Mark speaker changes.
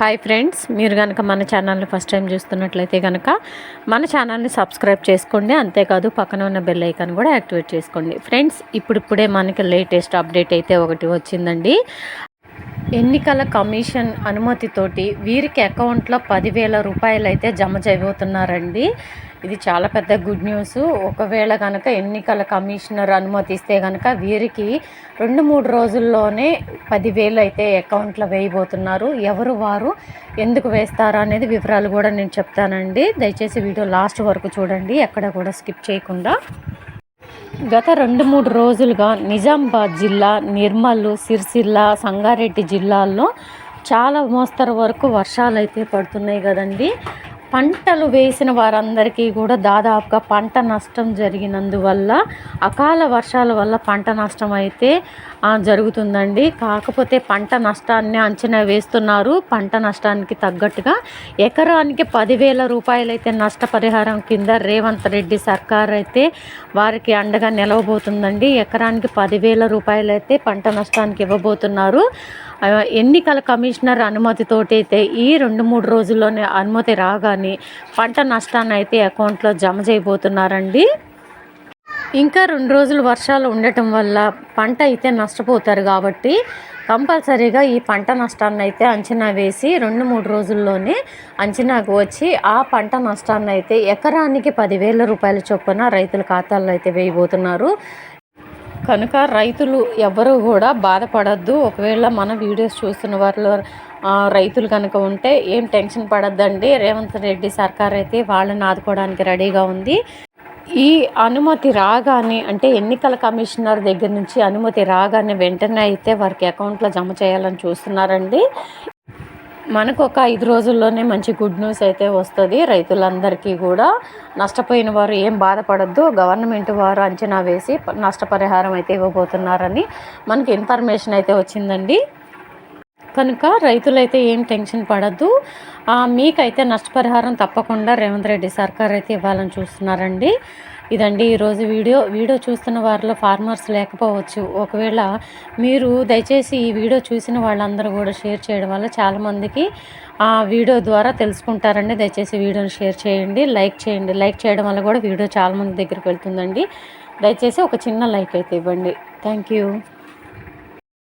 Speaker 1: Hi friends, మీరు కనుక మన ఛానల్ని ఫస్ట్ టైం చూస్తున్నట్లయితే కనుక మన ఛానల్ని సబ్స్క్రైబ్ చేసుకోండి. అంతేకాదు పక్కన ఉన్న బెల్ ఐకాన్ కూడా యాక్టివేట్ చేసుకోండి. ఫ్రెండ్స్, ఇప్పుడిప్పుడే మనకి లేటెస్ట్ అప్డేట్ అయితే ఒకటి వచ్చిందండి. ఎన్నికల కమిషన్ అనుమతితోటి వీరికి అకౌంట్లో 10,000 రూపాయలు అయితే జమ చేయబోతున్నారండి. ఇది చాలా పెద్ద గుడ్ న్యూస్. ఒకవేళ కనుక ఎన్నికల కమిషనర్ అనుమతిస్తే కనుక వీరికి 2-3 రోజుల్లోనే 10,000 అయితే అకౌంట్లో వేయబోతున్నారు. ఎవరు వారు, ఎందుకు వేస్తారా అనేది వివరాలు కూడా నేను చెప్తానండి. దయచేసి వీడియో లాస్ట్ వరకు చూడండి, ఎక్కడ కూడా స్కిప్ చేయకుండా. గత 2-3 రోజులుగా నిజామాబాద్ జిల్లా, నిర్మల్, సిరిసిల్ల, సంగారెడ్డి జిల్లాల్లో చాలా మోస్తరు వరకు వర్షాలు అయితే పడుతున్నాయి కదండి. పంటలు వేసిన వారందరికీ కూడా దాదాపుగా పంట నష్టం జరిగినందువల్ల అకాల వర్షాల వల్ల పంట నష్టం అయితే జరుగుతుందండి. కాకపోతే పంట నష్టాన్ని అంచనా వేస్తున్నారు. పంట నష్టానికి తగ్గట్టుగా ఎకరానికి 10,000 రూపాయలు అయితే నష్టపరిహారం కింద రేవంత్ రెడ్డి సర్కార్ అయితే వారికి అండగా నిలవబోతుందండి. ఎకరానికి 10,000 రూపాయలు అయితే పంట నష్టానికి ఇవ్వబోతున్నారు. ఎన్నికల కమిషనర్ అనుమతితోటి అయితే ఈ 2-3 రోజుల్లోనే అనుమతి రాగానే పంట నష్టాన్ని అయితే అకౌంట్లో జమ చేయబోతున్నారండి. ఇంకా 2 రోజులు వర్షాలు ఉండటం వల్ల పంట అయితే నష్టపోతారు కాబట్టి కంపల్సరీగా ఈ పంట నష్టాన్ని అయితే అంచనా వేసి 2-3 రోజుల్లోనే అంచనాకు వచ్చి ఆ పంట నష్టాన్ని అయితే ఎకరానికి 10,000 రూపాయల చొప్పున రైతుల ఖాతాల్లో అయితే వేయబోతున్నారు. కనుక రైతులు ఎవరు కూడా బాధపడద్దు. ఒకవేళ మన వీడియోస్ చూస్తున్న వారిలో రైతులు కనుక ఉంటే ఏం టెన్షన్ పడద్దండి. రేవంత్ రెడ్డి సర్కార్ అయితే వాళ్ళని ఆదుకోవడానికి రెడీగా ఉంది. ఈ అనుమతి రాగానే, అంటే ఎన్నికల కమిషనర్ దగ్గర నుంచి అనుమతి రాగానే వెంటనే అయితే వారికి అకౌంట్లో జమ చేయాలని చూస్తున్నారండి. మనకు ఒక 5 రోజుల్లోనే మంచి గుడ్ న్యూస్ అయితే వస్తుంది. రైతులందరికీ కూడా నష్టపోయిన వారు ఏం బాధపడద్దు. గవర్నమెంట్ వారు అంచనా వేసి నష్టపరిహారం అయితే ఇవ్వబోతున్నారని మనకి ఇన్ఫర్మేషన్ అయితే వచ్చిందండి. కనుక రైతులైతే ఏం టెన్షన్ పడద్దు. మీకైతే నష్టపరిహారం తప్పకుండా రేవంత్ రెడ్డి సర్కార్ అయితే ఇవ్వాలని చూస్తున్నారండి. ఇదండి ఈరోజు వీడియో చూస్తున్న వారిలో ఫార్మర్స్ లేకపోవచ్చు. ఒకవేళ మీరు దయచేసి ఈ వీడియో చూసిన వాళ్ళందరూ కూడా షేర్ చేయడం వల్ల చాలామందికి ఆ వీడియో ద్వారా తెలుసుకుంటారండి. దయచేసి వీడియోని షేర్ చేయండి, లైక్ చేయండి. లైక్ చేయడం వల్ల కూడా వీడియో చాలామంది దగ్గరికి వెళ్తుందండి. దయచేసి ఒక చిన్న లైక్ అయితే ఇవ్వండి. Thank you.